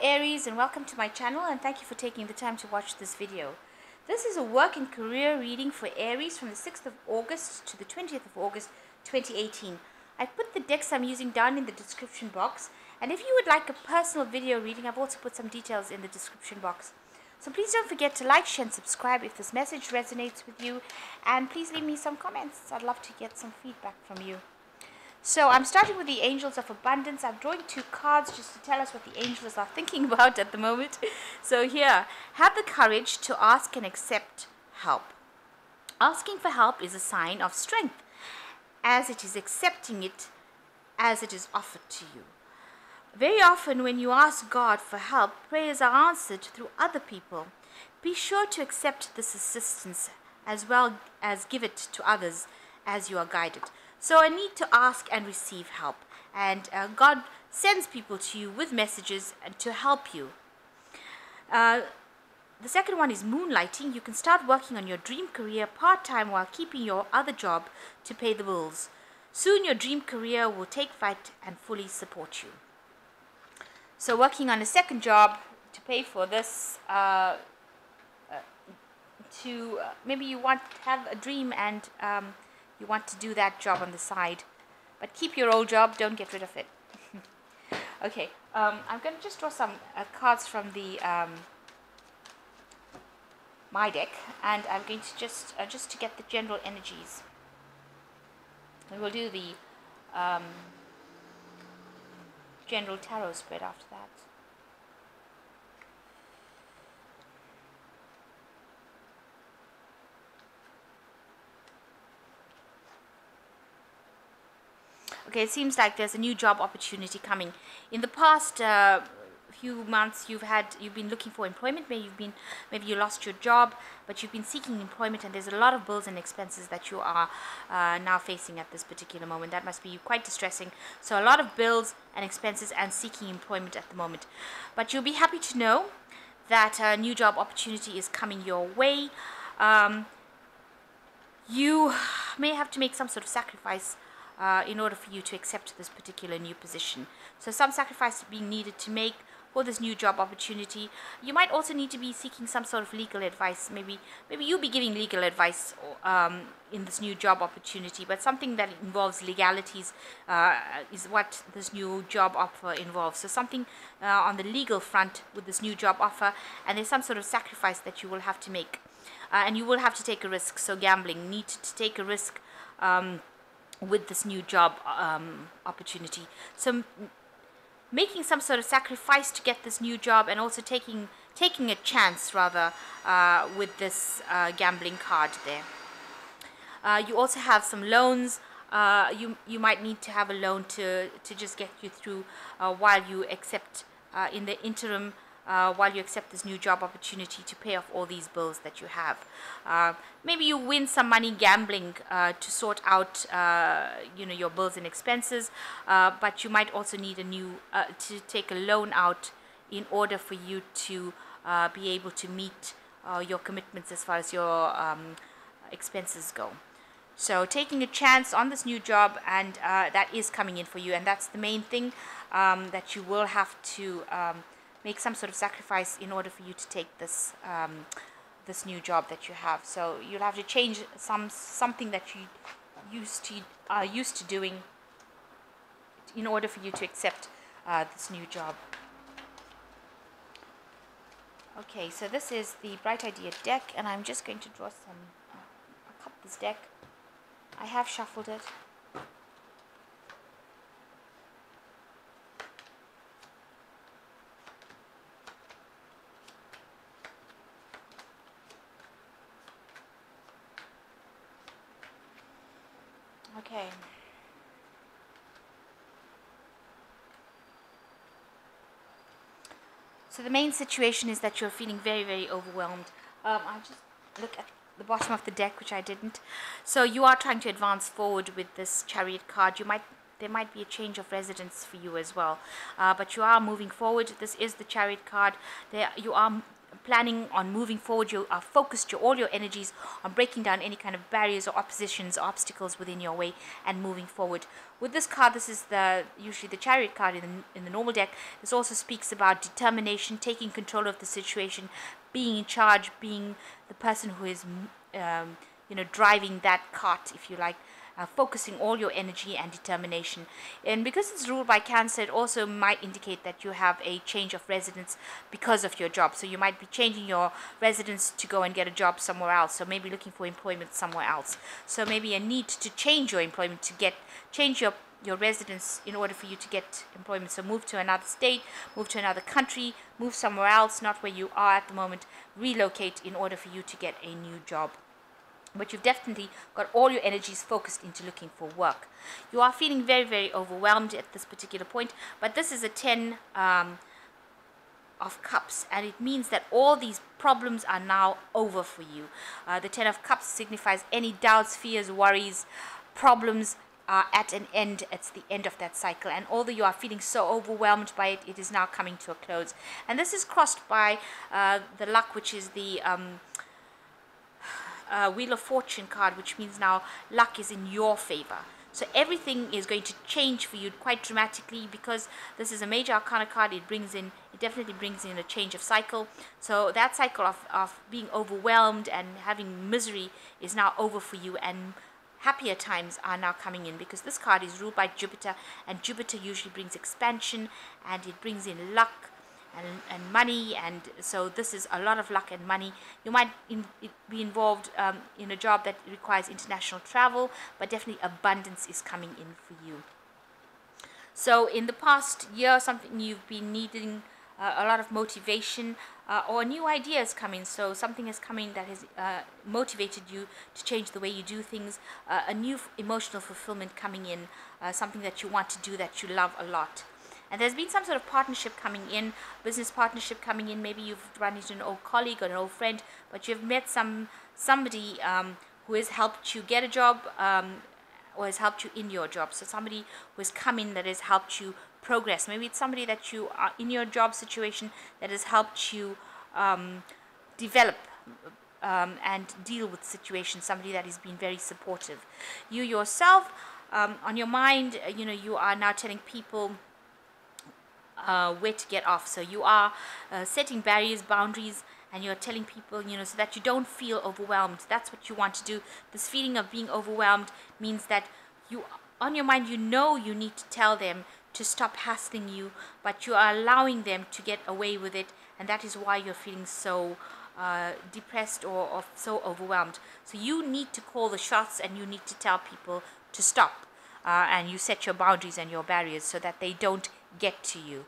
Aries, and welcome to my channel, and thank you for taking the time to watch this video. This is a work and career reading for Aries from the 6th of August to the 20th of August 2018. I've put the decks I'm using down in the description box, and if you would like a personal video reading, I've also put some details in the description box. So please don't forget to like, share and subscribe if this message resonates with you, and please leave me some comments. I'd love to get some feedback from you. So I'm starting with the Angels of Abundance. I'm drawing two cards just to tell us what the angels are thinking about at the moment. So here, have the courage to ask and accept help. Asking for help is a sign of strength, as it is accepting it as it is offered to you. Very often when you ask God for help, prayers are answered through other people. Be sure to accept this assistance as well as give it to others as you are guided. So I need to ask and receive help, and God sends people to you with messages to help you. The second one is moonlighting. You can start working on your dream career part-time while keeping your other job to pay the bills. Soon your dream career will take flight and fully support you. So working on a second job to pay for this, maybe you want to have a dream and you want to do that job on the side, but keep your old job, don't get rid of it. Okay, I'm going to just draw some cards from the my deck, and I'm going to just to get the general energies. And we'll do the general tarot spread after that. Okay, it seems like there's a new job opportunity coming. In the past few months, you've been looking for employment. Maybe you lost your job, but you've been seeking employment, and there's a lot of bills and expenses that you are now facing at this particular moment. That must be quite distressing. So a lot of bills and expenses and seeking employment at the moment. But you'll be happy to know that a new job opportunity is coming your way. You may have to make some sort of sacrifice in order for you to accept this particular new position. So some sacrifice is being needed to make for this new job opportunity. You might also need to be seeking some sort of legal advice. Maybe you'll be giving legal advice in this new job opportunity, but something that involves legalities is what this new job offer involves. So something on the legal front with this new job offer, and there's some sort of sacrifice that you will have to make. And you will have to take a risk. So gambling, need to take a risk with this new job opportunity. So making some sort of sacrifice to get this new job, and also taking a chance rather with this gambling card there. You also have some loans. You might need to have a loan to just get you through while you accept in the interim, while you accept this new job opportunity to pay off all these bills that you have. Maybe you win some money gambling to sort out your bills and expenses, but you might also need to take a loan out in order for you to be able to meet your commitments as far as your expenses go. So taking a chance on this new job, and that is coming in for you, and that's the main thing, that you will have to make some sort of sacrifice in order for you to take this this new job that you have. So you'll have to change something that you are used to doing in order for you to accept this new job. Okay, so this is the Bright Idea deck, and I'm just going to draw some. I'll cut this deck. I have shuffled it. Okay. So the main situation is that you're feeling very, very overwhelmed. I'll just look at the bottom of the deck, which I didn't. So you are trying to advance forward with this Chariot card. There might be a change of residence for you as well, but you are moving forward. This is the Chariot card. You are planning on moving forward. You are focused all your energies on breaking down any kind of barriers or oppositions, obstacles within your way, and moving forward. With this card, this is usually the Chariot card in the normal deck. This also speaks about determination, taking control of the situation, being in charge, being the person who is driving that cart, if you like. Focusing all your energy and determination. And because it's ruled by Cancer, it also might indicate that you have a change of residence because of your job. So you might be changing your residence to go and get a job somewhere else. So maybe looking for employment somewhere else. So maybe a need to change your employment, to change your residence in order for you to get employment. So move to another state, move to another country, move somewhere else, not where you are at the moment. Relocate in order for you to get a new job. But you've definitely got all your energies focused into looking for work. You are feeling very, very overwhelmed at this particular point, but this is a 10 of Cups, and it means that all these problems are now over for you. The 10 of Cups signifies any doubts, fears, worries, problems are at an end. It's the end of that cycle, and although you are feeling so overwhelmed by it, it is now coming to a close. And this is crossed by the Luck, which is the Wheel of Fortune card, which means now luck is in your favor. So everything is going to change for you quite dramatically, because this is a major arcana card. It definitely brings in a change of cycle. So that cycle of being overwhelmed and having misery is now over for you, and happier times are now coming in, because this card is ruled by Jupiter, and Jupiter usually brings expansion, and it brings in luck and money. And so this is a lot of luck and money. You might be involved in a job that requires international travel, but definitely abundance is coming in for you. So in the past year, something you've been needing a lot of motivation, or new ideas coming. So something is coming that has motivated you to change the way you do things, a new emotional fulfillment coming in, something that you want to do that you love a lot. And there's been some sort of partnership coming in, business partnership coming in. Maybe you've run into an old colleague or an old friend, but you've met somebody who has helped you get a job, or has helped you in your job. So somebody who has come in that has helped you progress. Maybe it's somebody that you are in your job situation that has helped you develop and deal with situations, somebody that has been very supportive. You yourself, on your mind, you are now telling people where to get off. So you are setting barriers, boundaries, and you're telling people, so that you don't feel overwhelmed. That's what you want to do. This feeling of being overwhelmed means that on your mind, you need to tell them to stop hassling you, but you are allowing them to get away with it, and that is why you're feeling so depressed or so overwhelmed. So you need to call the shots, and you need to tell people to stop, and you set your boundaries and your barriers so that they don't get to you.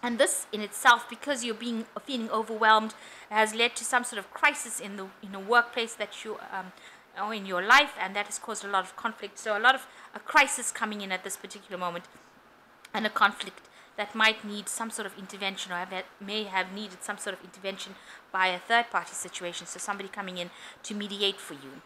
And this in itself, because you're feeling overwhelmed, has led to some sort of crisis in the workplace that you or in your life, and that has caused a lot of conflict. So a lot of a crisis coming in at this particular moment, and a conflict that might need some sort of intervention, or may have needed some sort of intervention by a third party situation. So somebody coming in to mediate for you.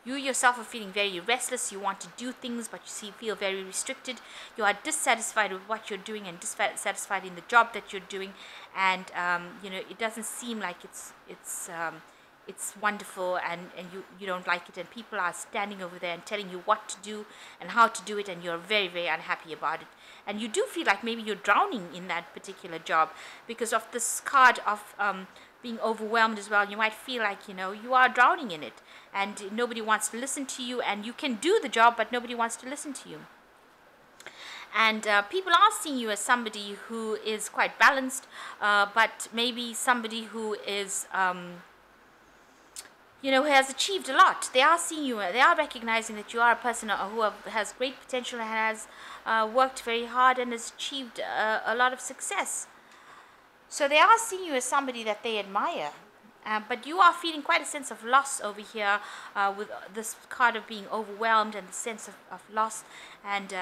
You yourself are feeling very restless. You want to do things, but you feel very restricted. You are dissatisfied with what you're doing, and dissatisfied in the job that you're doing, and it doesn't seem like it's wonderful, and you don't like it, and people are standing over there and telling you what to do and how to do it, and you're very, very unhappy about it. And you do feel like maybe you're drowning in that particular job because of this card of being overwhelmed as well. You might feel like you are drowning in it, and nobody wants to listen to you, and you can do the job, but nobody wants to listen to you. And people are seeing you as somebody who is quite balanced, but maybe somebody who is who has achieved a lot. They are seeing you, they are recognizing that you are a person who has great potential and has worked very hard and has achieved a lot of success. So they are seeing you as somebody that they admire. But you are feeling quite a sense of loss over here with this card of being overwhelmed, and the sense of loss, and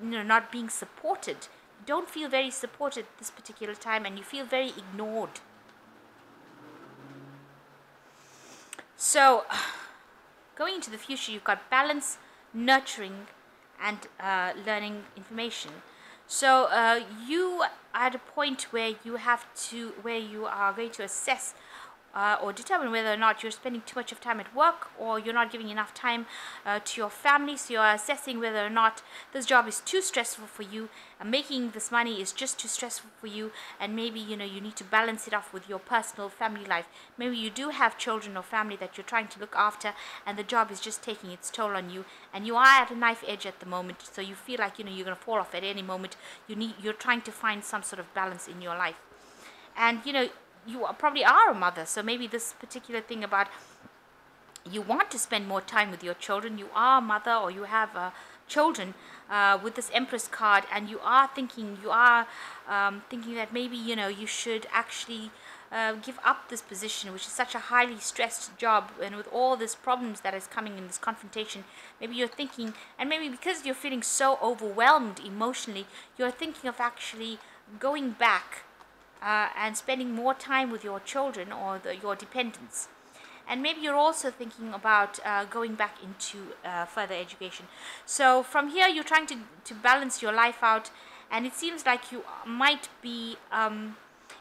not being supported. You don't feel very supported this particular time, and you feel very ignored. So going into the future, you've got balance, nurturing, and learning information. So you are at a point where you are going to assess or determine whether or not you're spending too much of time at work, or you're not giving enough time to your family. So you're assessing whether or not this job is too stressful for you, and making this money is just too stressful for you, and maybe you need to balance it off with your personal family life. Maybe you do have children or family that you're trying to look after, and the job is just taking its toll on you, and you are at a knife edge at the moment. So you feel like you're going to fall off at any moment. You're trying to find some sort of balance in your life. And you probably are a mother, so maybe this particular thing about you want to spend more time with your children, you are a mother, or you have children with this Empress card, and you are thinking that maybe you should actually give up this position, which is such a highly stressed job, and with all these problems that is coming in this confrontation. Maybe you're thinking, and maybe because you're feeling so overwhelmed emotionally, you're thinking of actually going back and spending more time with your children or your dependents. And maybe you're also thinking about going back into further education. So from here, you're trying to balance your life out, and it seems like you might be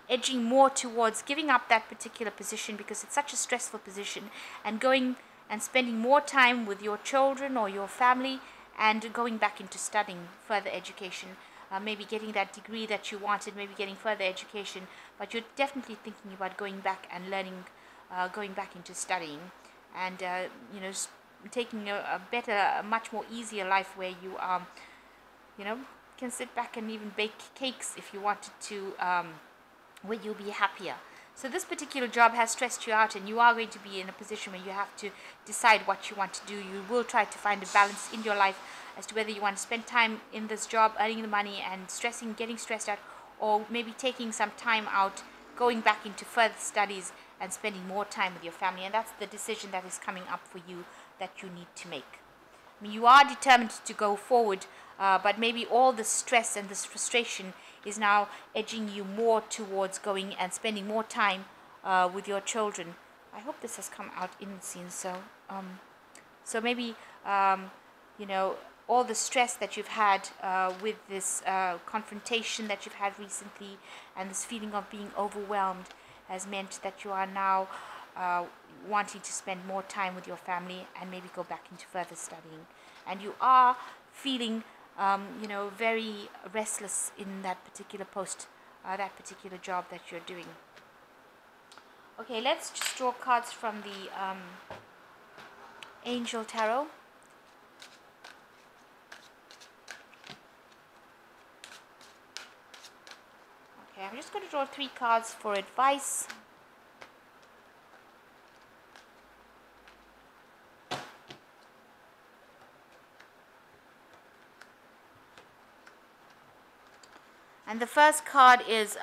edging more towards giving up that particular position because it's such a stressful position, and going and spending more time with your children or your family, and going back into studying further education. Maybe getting that degree that you wanted, maybe getting further education, but you're definitely thinking about going back and learning, going back into studying, and taking a better, a much more easier life where you can sit back and even bake cakes if you wanted to, where you'll be happier. So this particular job has stressed you out, and you are going to be in a position where you have to decide what you want to do. You will try to find a balance in your life as to whether you want to spend time in this job, earning the money and getting stressed out, or maybe taking some time out, going back into further studies and spending more time with your family. And that's the decision that is coming up for you that you need to make. I mean, you are determined to go forward, but maybe all the stress and this frustration is now edging you more towards going and spending more time with your children. I hope this has come out in the scene. So maybe all the stress that you've had with this confrontation that you've had recently, and this feeling of being overwhelmed, has meant that you are now wanting to spend more time with your family and maybe go back into further studying. And you are feeling very restless in that particular post, that particular job that you're doing. Okay, let's just draw cards from the Angel Tarot. Okay, I'm just going to draw 3 cards for advice. And the first card is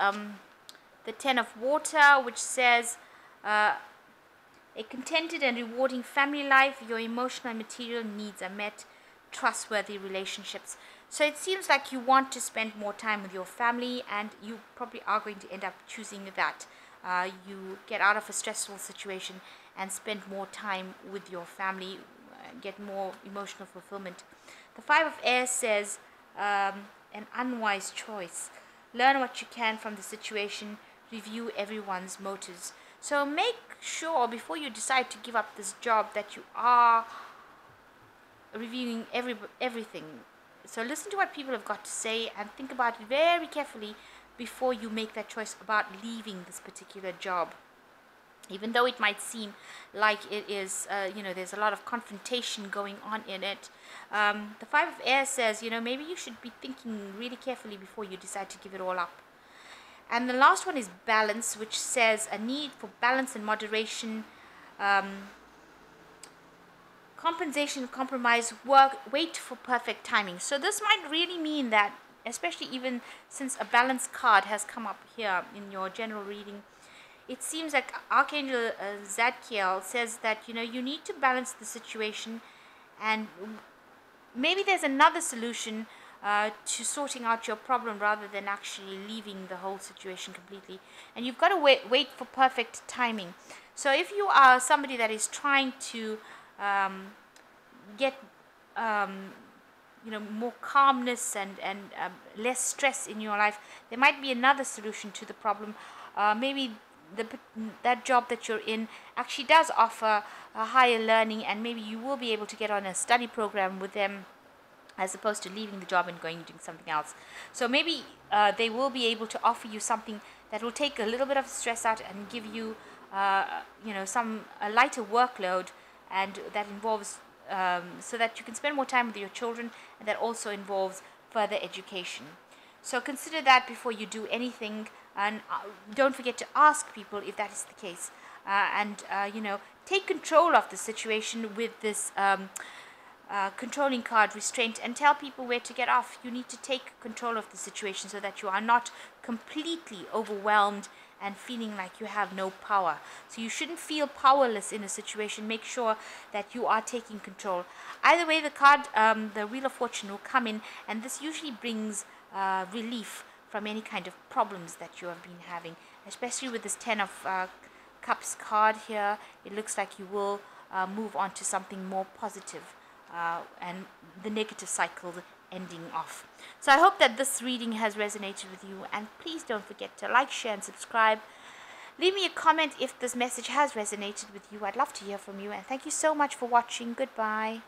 the Ten of Water, which says a contented and rewarding family life, your emotional and material needs are met, trustworthy relationships. So it seems like you want to spend more time with your family, and you probably are going to end up choosing that. You get out of a stressful situation and spend more time with your family, get more emotional fulfillment. The Five of Air says an unwise choice. Learn what you can from the situation, review everyone's motives. So make sure before you decide to give up this job that you are reviewing everything. So listen to what people have got to say and think about it very carefully before you make that choice about leaving this particular job. Even though it might seem like it is, there's a lot of confrontation going on in it. The Five of Air says, maybe you should be thinking really carefully before you decide to give it all up. And the last one is balance, which says a need for balance and moderation, compensation, compromise, wait for perfect timing. So this might really mean that, especially even since a balance card has come up here in your general reading, it seems like Archangel Zadkiel says that you need to balance the situation, and maybe there's another solution to sorting out your problem rather than actually leaving the whole situation completely. And you've got to wait for perfect timing. So if you are somebody that is trying to get more calmness and less stress in your life, there might be another solution to the problem. Maybe that job that you're in actually does offer a higher learning, and maybe you will be able to get on a study program with them as opposed to leaving the job and going and doing something else. So maybe they will be able to offer you something that will take a little bit of stress out and give you a lighter workload, and that involves so that you can spend more time with your children, and that also involves further education. So consider that before you do anything, and don't forget to ask people if that is the case, and take control of the situation with this controlling card, restraint, and tell people where to get off. You need to take control of the situation so that you are not completely overwhelmed and feeling like you have no power. So you shouldn't feel powerless in a situation. Make sure that you are taking control. Either way, the card, the Wheel of Fortune, will come in, and this usually brings relief from any kind of problems that you have been having, especially with this Ten of Cups card here. It looks like you will move on to something more positive, and the negative cycle ending off. So I hope that this reading has resonated with you, and please don't forget to like, share, and subscribe. Leave me a comment if this message has resonated with you. I'd love to hear from you, and thank you so much for watching. Goodbye.